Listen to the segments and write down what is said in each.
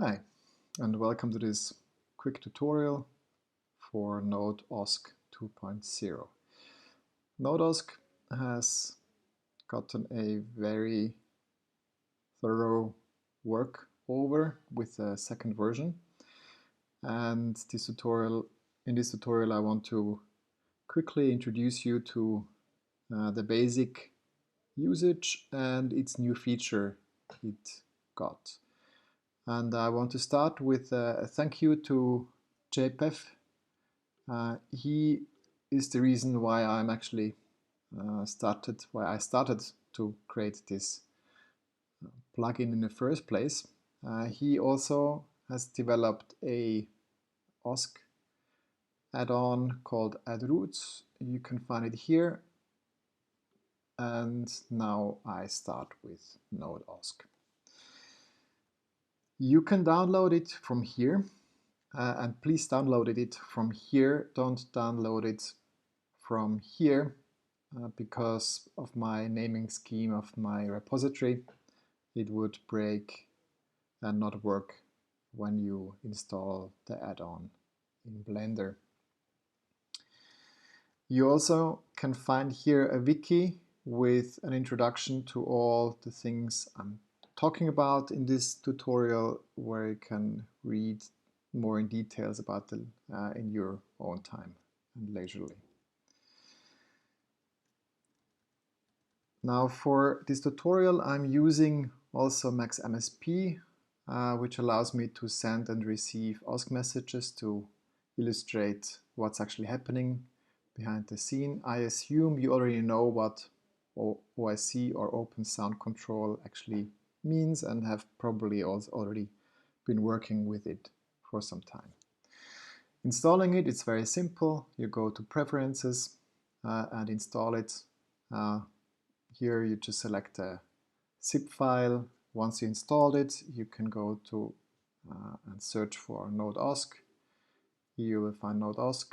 Hi, and welcome to this quick tutorial for NodeOSC 2.0. NodeOSC has gotten a very thorough work over with the second version, and in this tutorial I want to quickly introduce you to the basic usage and its new feature it got. And I want to start with a thank you to JPEF. He is the reason why I'm actually why I started to create this plugin in the first place. He also has developed a OSC add-on called AddRoots. You can find it here. And now I start with NodeOSC. You can download it from here, and please download it from here. Don't download it from here because of my naming scheme of my repository. It would break and not work when you install the add-on in Blender. You also can find here a wiki with an introduction to all the things I'm talking about in this tutorial, where you can read more in details about them in your own time and leisurely. Now for this tutorial I'm using also MaxMSP, which allows me to send and receive OSC messages to illustrate what's actually happening behind the scene. I assume you already know what OSC or Open Sound Control actually means and have probably also already been working with it for some time. Installing it, it's very simple. You go to Preferences and install it. Here you just select a zip file. Once you installed it, you can go to and search for NodeOSC. Here you will find NodeOSC,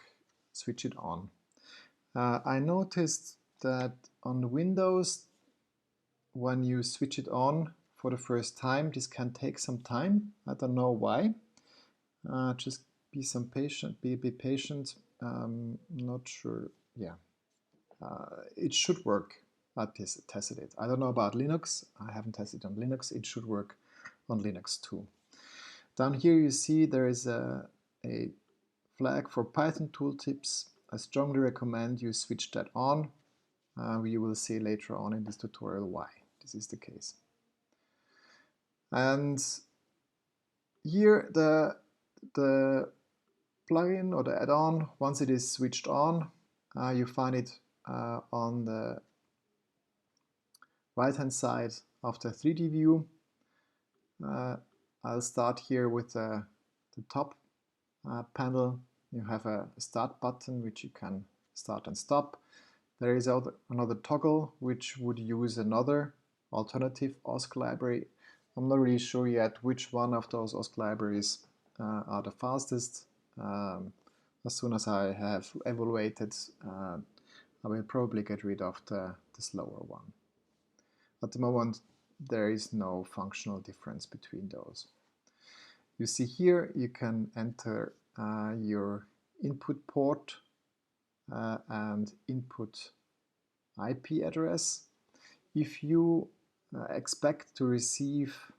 switch it on. I noticed that on Windows, when you switch it on for the first time, this can take some time. I don't know why. Just be patient. Be patient. Not sure. Yeah, it should work. I tested it. I don't know about Linux. I haven't tested it on Linux. It should work on Linux too. Down here you see there is a flag for Python tooltips. I strongly recommend you switch that on. You will see later on in this tutorial why this is the case. And here the plugin or the add-on, once it is switched on, you find it on the right-hand side of the 3D view. I'll start here with the top panel. You have a start button which you can start and stop. There is another toggle which would use another alternative OSC library. I'm not really sure yet which one of those OSC libraries are the fastest. As soon as I have evaluated, I will probably get rid of the slower one. At the moment, there is no functional difference between those. You see here, you can enter your input port and input IP address. If you expect to receive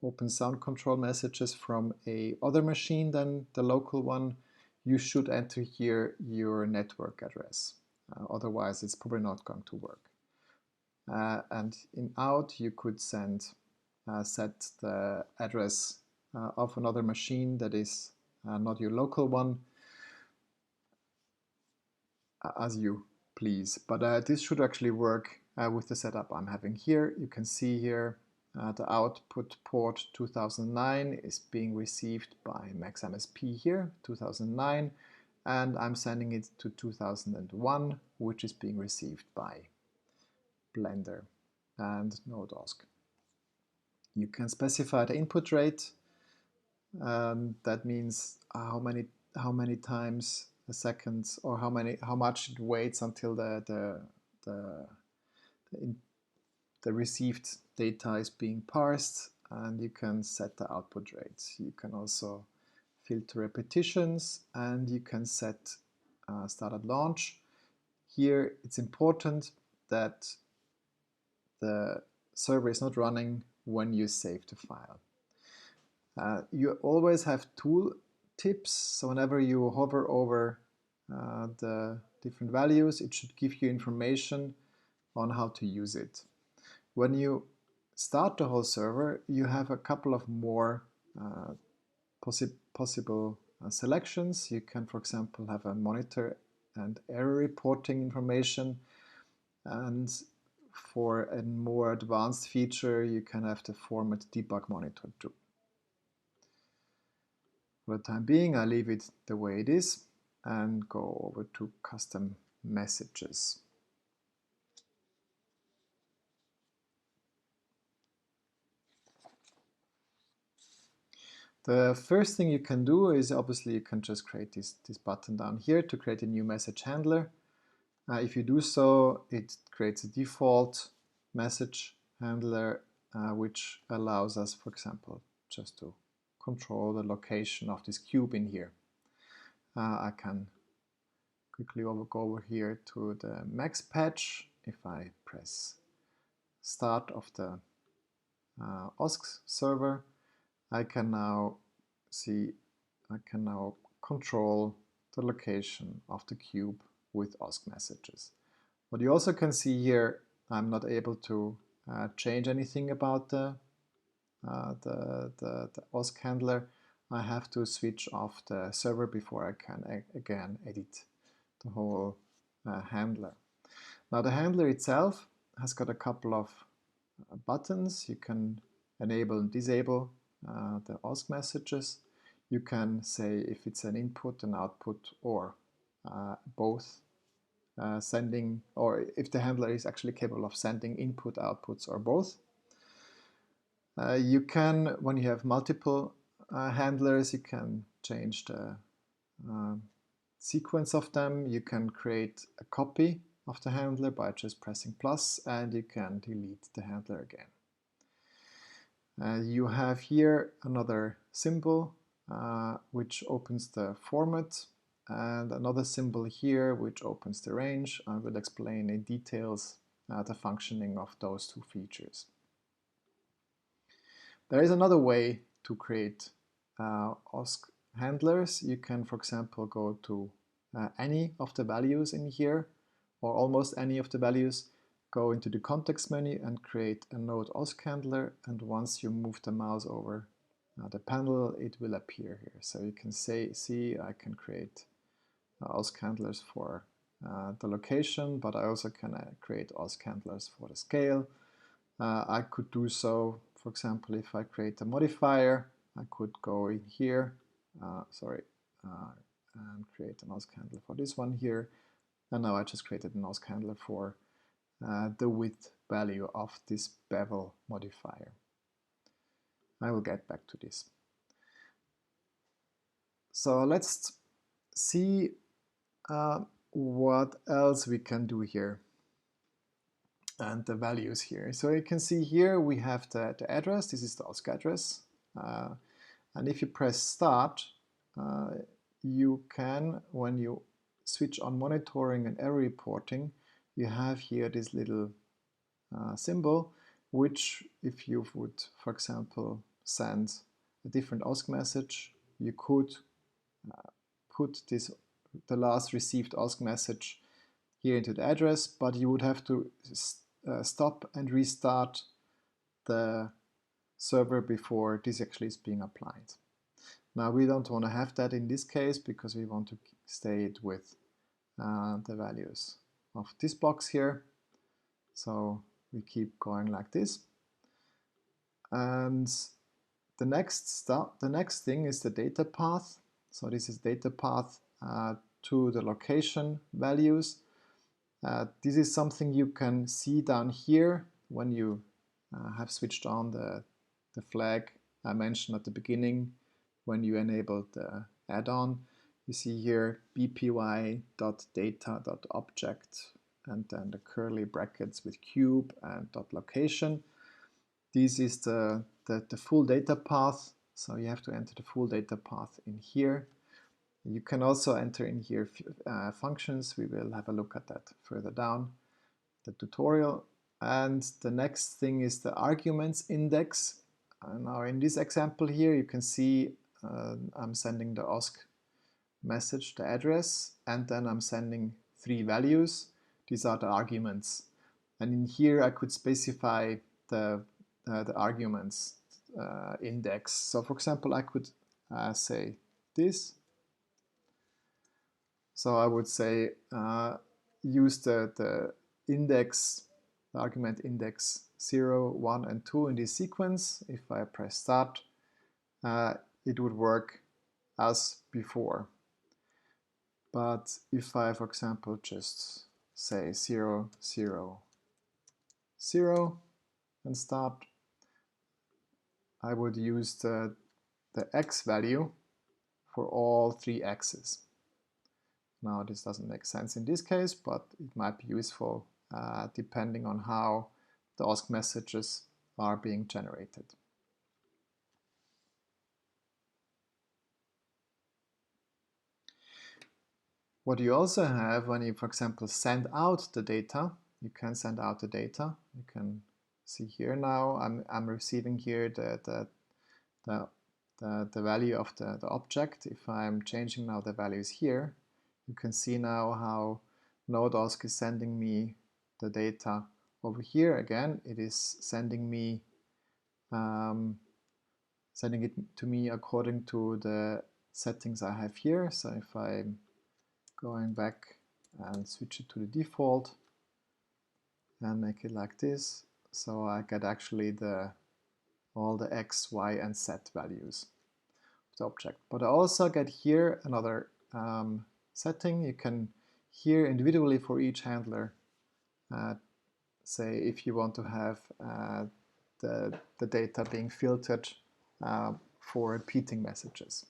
Open Sound Control messages from a other machine than the local one, you should enter here your network address. Otherwise, it's probably not going to work. And in out, you could set the address of another machine that is not your local one, as you please. But this should actually work with the setup I'm having here. You can see here the output port 2009 is being received by MaxMSP here, 2009, and I'm sending it to 2001, which is being received by Blender and NodeOSC. You can specify the input rate. That means how many times a second, or how much it waits until the received data is being parsed. and you can set the output rates. You can also filter repetitions, and you can set start at launch. Here it's important that the server is not running when you save the file. You always have tool tips, so whenever you hover over the different values, it should give you information on how to use it. When you start the whole server, you have a couple of more possible selections. You can, for example, have a monitor and error reporting information, and for a more advanced feature, you can have the format debug monitor too. For the time being, I leave it the way it is and go over to custom messages. The first thing you can do is obviously you can just create this button down here to create a new message handler. If you do so, it creates a default message handler which allows us, for example, just to control the location of this cube in here. I can quickly go over here to the max patch. If I press start of the OSC server, I can now control the location of the cube with OSC messages. What you also can see here, I'm not able to change anything about the OSC handler. I have to switch off the server before I can again edit the whole handler. Now the handler itself has got a couple of buttons. You can enable and disable the OSC messages. You can say if it's an input, an output, or both sending, or if the handler is actually capable of sending input, outputs, or both. You can, when you have multiple handlers, you can change the sequence of them. You can create a copy of the handler by just pressing plus, and you can delete the handler again. You have here another symbol which opens the format, and another symbol here which opens the range. I will explain in details the functioning of those two features. There is another way to create OSC handlers. You can, for example, go to any of the values in here, or almost any of the values, go into the context menu and create a NodeOSC handler, and once you move the mouse over the panel, it will appear here. So you can see I can create OSC handlers for the location, but I also can create OSC handlers for the scale. I could do so, for example, if I create a modifier, I could go in here, and create an OSC handler for this one here. And now I just created an OSC handler for the width value of this bevel modifier. I will get back to this. So let's see what else we can do here and the values here. So you can see here we have the address. This is the OSC address. And if you press start, you can, when you switch on monitoring and error reporting, you have here this little symbol, which if you would, for example, send a different OSC message, you could put the last received OSC message here into the address, but you would have to stop and restart the server before this actually is being applied. Now we don't want to have that in this case because we want to stay it with the values of this box here. So we keep going like this. And the next thing is the data path. So this is data path to the location values. This is something you can see down here when you have switched on the flag I mentioned at the beginning when you enabled the add-on. You see here bpy.data.object and then the curly brackets with cube and .location. This is the the full data path. So you have to enter the full data path in here. You can also enter in here functions. We will have a look at that further down the tutorial. And the next thing is the arguments index. Now in this example here, you can see I'm sending the OSC message, the address, and then I'm sending 3 values. These are the arguments. And in here I could specify the arguments index. So for example, I could say this. So I would say use the index, the argument index 0, 1, and 2 in this sequence. If I press start, it would work as before. But if I, for example, just say 0, 0, 0 and start, I would use the x value for all 3 x's. Now this doesn't make sense in this case, but it might be useful depending on how the OSC messages are being generated. What you also have when you, for example, send out the data, you can send out the data. You can see here now I'm receiving here the value of the object. If I'm changing now the values here, you can see now how NodeOSC is sending me the data over here. Again, it is sending me sending it to me according to the settings I have here. So if I'm going back and switch it to the default and make it like this, so I get actually all the x, y, and z values of the object. But I also get here another setting. You can here individually for each handler say if you want to have the data being filtered for repeating messages.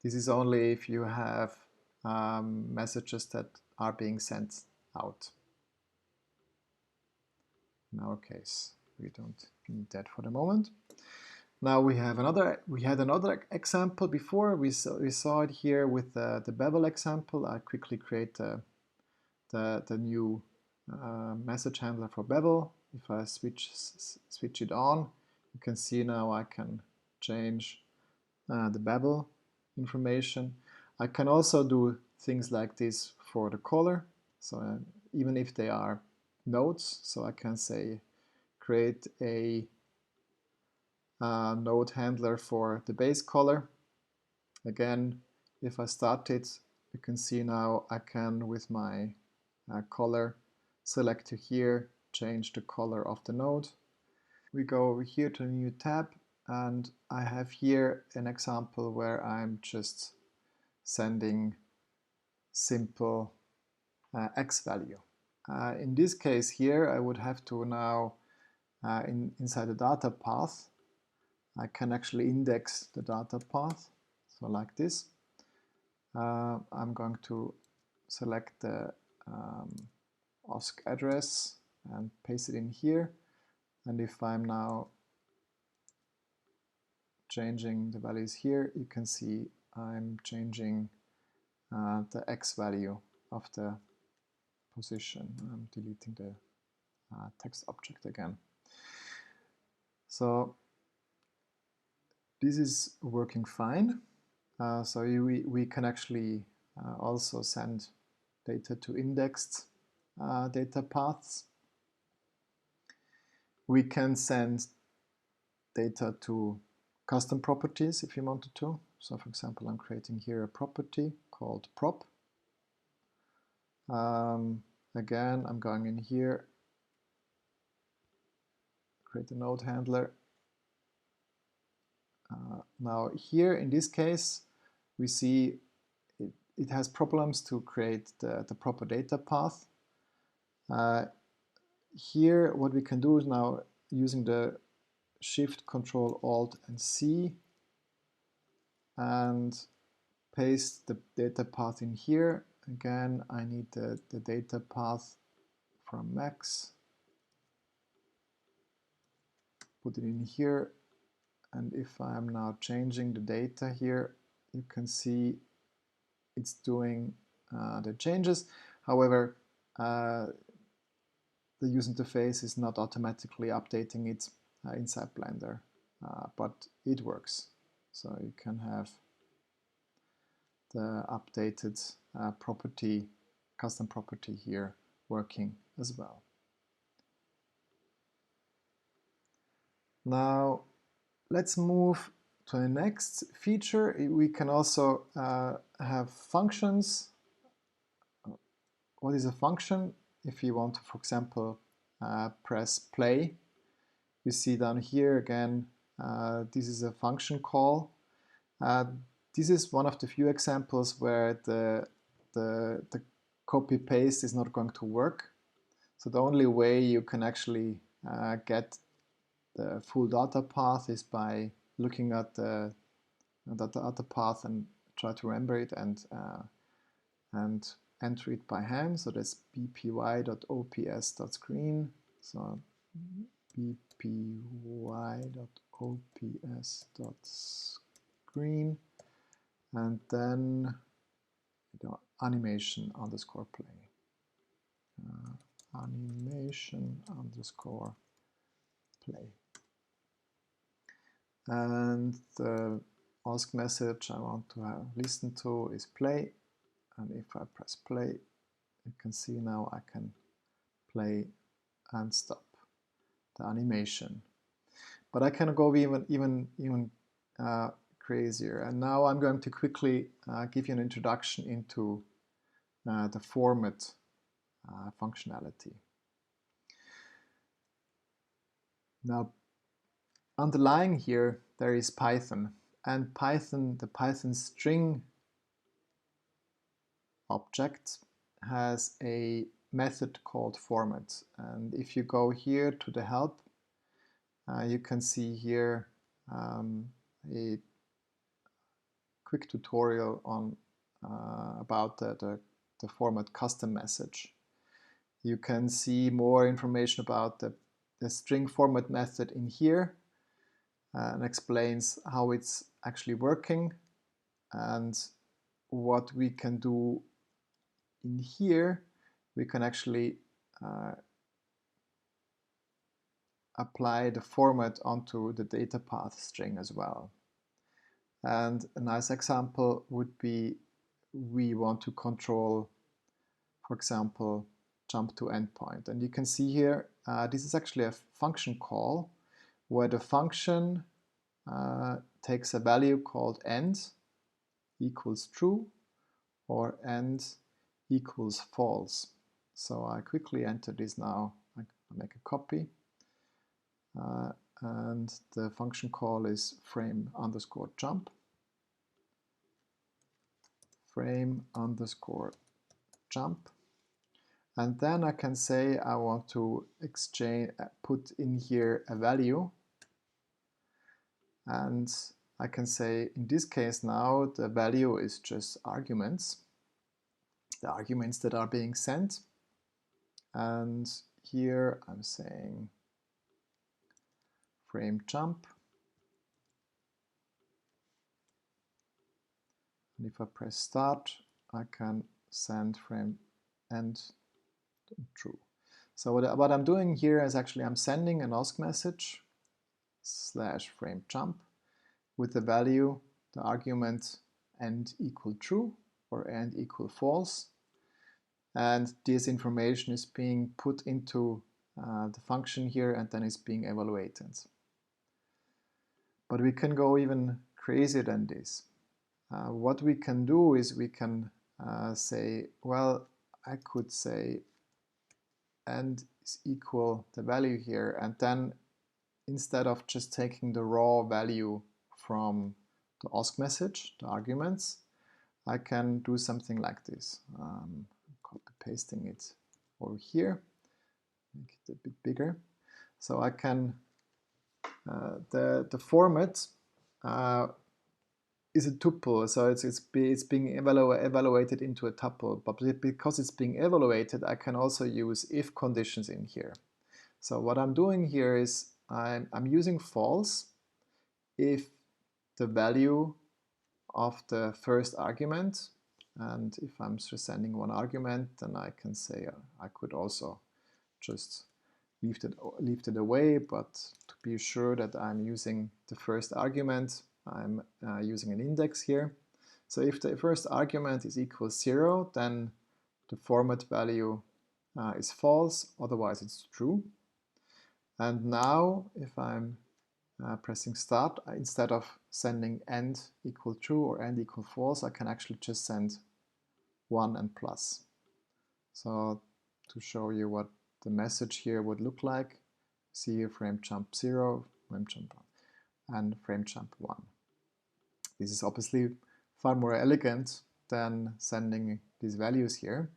This is only if you have messages that are being sent out. In our case, we don't need that for the moment. Now we had another example before. We saw it here with the Babel example. I quickly create the new message handler for Babel. If I switch it on, you can see now I can change the Babel information. I can also do things like this for the caller. So even if they are nodes, so I can say create a node handler for the base caller. Again, if I start it, you can see now I can, with my caller, select to here, change the color of the node. We go over here to a new tab, and I have here an example where I'm just sending simple x value. In this case here, I would have to now, inside the data path, I can actually index the data path, so like this. I'm going to select the OSC address and paste it in here. And if I'm now changing the values here, you can see I'm changing the x value of the position. I'm deleting the text object again. So this is working fine. So we can actually also send data to indexed data paths. We can send data to custom properties if you wanted to. So for example, I'm creating here a property called prop. Again, I'm going in here, create a node handler. Now here in this case, we see it has problems to create the proper data path. Here what we can do is now using the Shift, Control, Alt, and C and paste the data path in here. Again, I need the data path from Max. put it in here, and if I am now changing the data here, you can see it's doing the changes. However, the user interface is not automatically updating it inside Blender, but it works. So you can have the updated custom property here working as well. Now let's move to the next feature. We can also have functions. What is a function? If you want to, for example, press play, you see down here again, this is a function call. This is one of the few examples where the copy paste is not going to work. So the only way you can actually get the full data path is by looking at the data path and try to remember it and enter it by hand. So that's bpy.ops.screen. So bpy.ops.screen, and then animation underscore play. Animation underscore play. And the ask message I want to listen to is play. And if I press play, you can see now I can play and stop the animation. But I can go even crazier. And now I'm going to quickly give you an introduction into the format functionality. Now, underlying here there is Python, and the Python string object has a method called format. And if you go here to the help, you can see here a quick tutorial on about the format custom message. You can see more information about the string format method in here, and explains how it's actually working and what we can do in here. We can actually apply the format onto the data path string as well. And a nice example would be we want to control, for example, jump to endpoint. And you can see here, this is actually a function call where the function takes a value called end equals true or end equals false. So I quickly enter this now. I make a copy. And the function call is frame underscore jump. Frame underscore jump. And then I can say I want to put in here a value. And I can say in this case now the value is just arguments, the arguments that are being sent. And here I'm saying frame jump. And if I press start, I can send frame end true. So what I'm doing here is actually I'm sending an ask message / frame jump with the value, the argument end equal true or end equal false. And this information is being put into the function here, and then it's being evaluated. But we can go even crazier than this. What we can do is we can say, well, I could say end is equal the value here, and then instead of just taking the raw value from the ask message, the arguments, I can do something like this. Copy pasting it over here, make it a bit bigger. So I can, the format is a tuple, so it's being evaluated into a tuple, but because it's being evaluated, I can also use if conditions in here. So what I'm doing here is I'm using false if the value of the first argument, and if I'm just sending one argument, then I can say I could also just leave it away, but to be sure that I'm using the first argument, I'm using an index here. So if the first argument is equal 0, then the format value is false, otherwise it's true. And now if I'm pressing start, instead of sending end equal true or end equal false, I can actually just send 1 and plus. So to show you what the message here would look like, see here frame jump 0, frame jump 1, and frame jump 1. This is obviously far more elegant than sending these values here.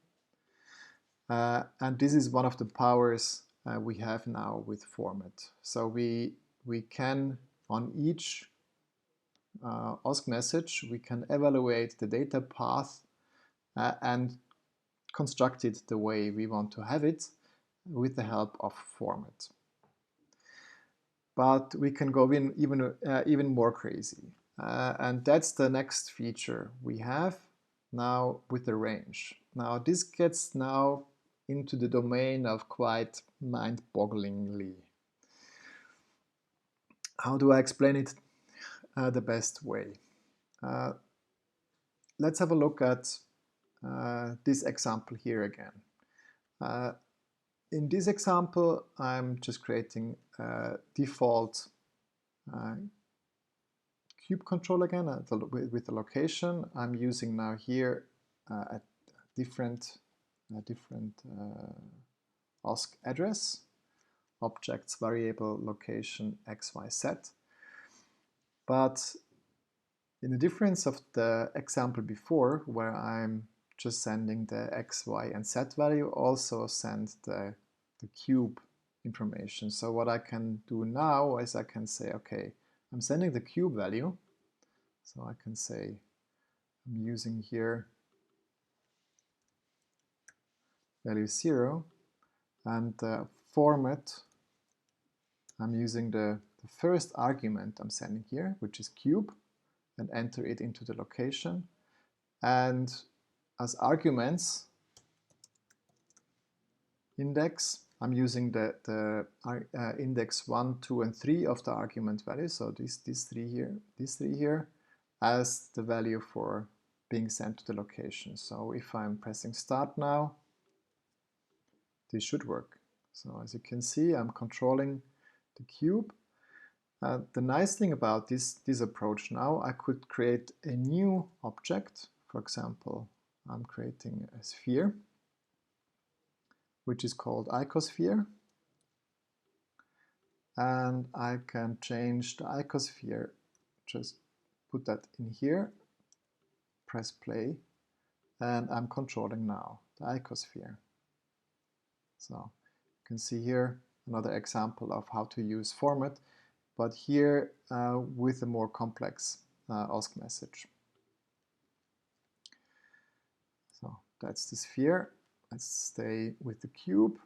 And this is one of the powers we have now with format. So we can, on each OSC message, we can evaluate the data path and construct it the way we want to have it with the help of format. But we can go in even more crazy. And that's the next feature we have now with the range. Now this gets now into the domain of quite mind-bogglingly. How do I explain it the best way? Let's have a look at this example here again. In this example, I'm just creating a default cube control again with the location. I'm using now here a different OSC address, objects, variable, location, x, y, z. But in the difference of the example before, where I'm just sending the x, y, and z value, also send the cube information. So what I can do now is I can say, okay, I'm sending the cube value. So I can say I'm using here value 0, and the format, I'm using the first argument I'm sending here, which is cube, and enter it into the location. And as arguments, index, I'm using the index 1, 2, and 3 of the argument value, so these three here, as the value for being sent to the location. So if I'm pressing start now, this should work. So as you can see, I'm controlling the cube. The nice thing about this approach now, I could create a new object. For example, I'm creating a sphere, which is called icosphere. And I can change the icosphere, just put that in here, press play, and I'm controlling now the icosphere. So you can see here another example of how to use format, but here with a more complex OSC message. So that's the sphere. Let's stay with the cube.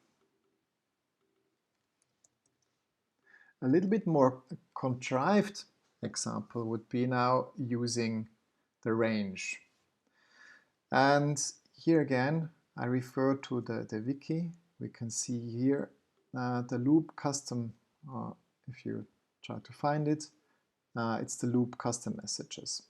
A little bit more contrived example would be now using the range. And here again, I refer to the wiki. We can see here the loop custom, if you try to find it, it's the loop custom messages.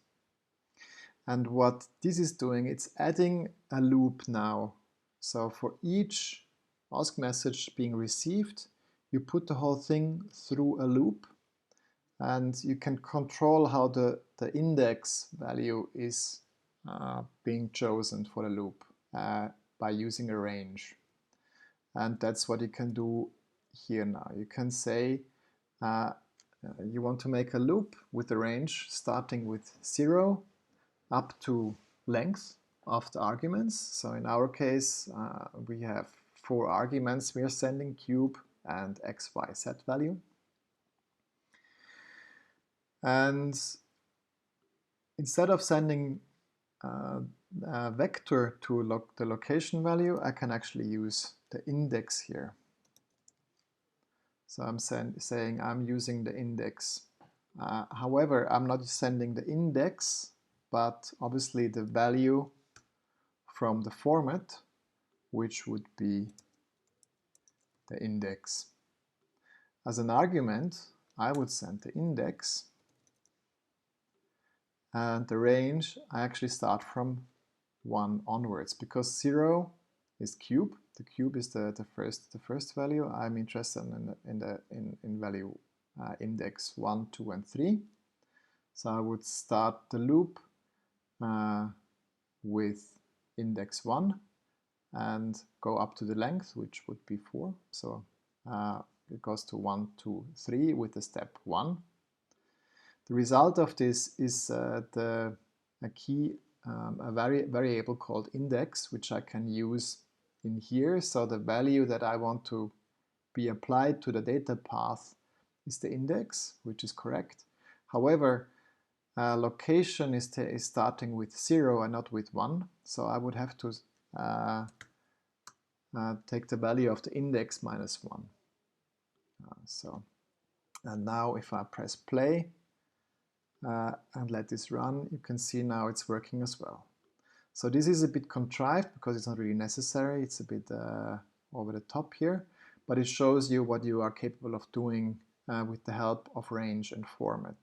And what this is doing, it's adding a loop now. So for each OSC message being received, you put the whole thing through a loop, and you can control how the index value is being chosen for the loop by using a range. And that's what you can do here now. You can say you want to make a loop with a range starting with 0 up to length of the arguments. So in our case, we have 4 arguments we are sending, cube and x, y, z value. And instead of sending a vector to the location value, I can actually use the index here. So I'm saying I'm using the index. However, I'm not sending the index, but obviously the value from the format, which would be the index. As an argument, I would send the index, and the range, I actually start from 1 onwards, because 0 is cube. The cube is the first value. I'm interested in value index 1, 2, and 3. So I would start the loop with index 1 and go up to the length, which would be 4. So it goes to 1, 2, 3 with the step 1. The result of this is a variable called index, which I can use in here. So the value that I want to be applied to the data path is the index, which is correct. However, location is starting with 0 and not with 1. So I would have to take the value of the index minus 1. And now if I press play, and let this run, you can see now it's working as well. So this is a bit contrived because it's not really necessary. It's a bit over the top here, but it shows you what you are capable of doing with the help of range and format.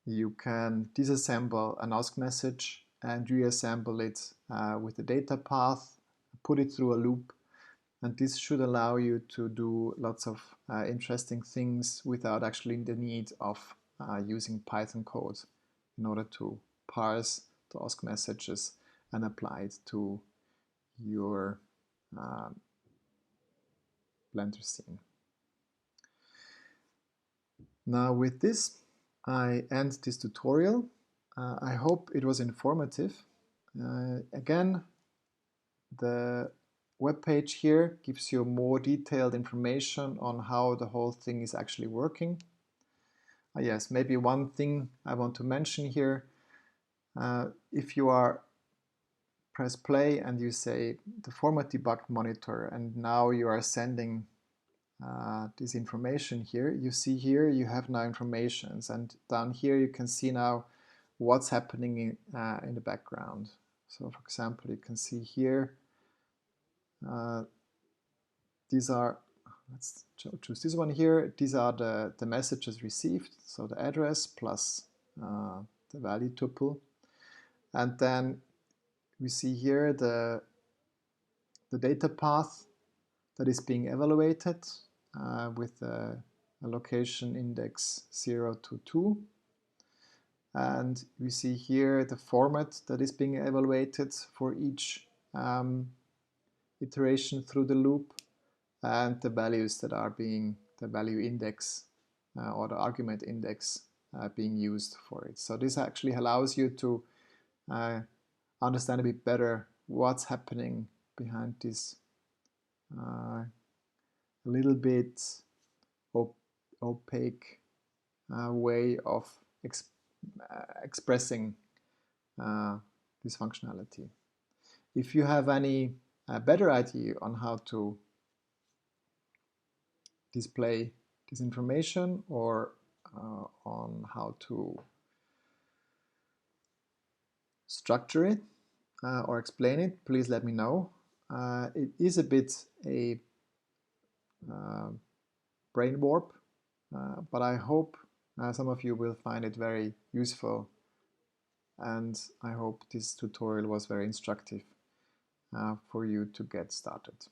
You can disassemble an ask message and reassemble it with the data path, put it through a loop, and this should allow you to do lots of interesting things without actually the need of using Python code in order to parse the ask messages and apply it to your Blender scene. Now with this, I end this tutorial. I hope it was informative. Again, the web page here gives you more detailed information on how the whole thing is actually working. Yes, maybe one thing I want to mention here. If you press play and you say the format debug monitor, and now you are sending this information here, you see here you have now informations, and down here you can see now what's happening in the background. So for example, you can see here these are, let's choose this one here. These are the messages received, so the address plus the value tuple. And then we see here the data path that is being evaluated with a location index 0 to 2. And we see here the format that is being evaluated for each iteration through the loop, and the values that are being, the value index or the argument index being used for it. So this actually allows you to understand a bit better what's happening behind this a little bit opaque way of expressing this functionality. If you have any better idea on how to display this information, or on how to structure it or explain it, please let me know. It is a bit a brain warp, but I hope some of you will find it very useful, and I hope this tutorial was very instructive for you to get started.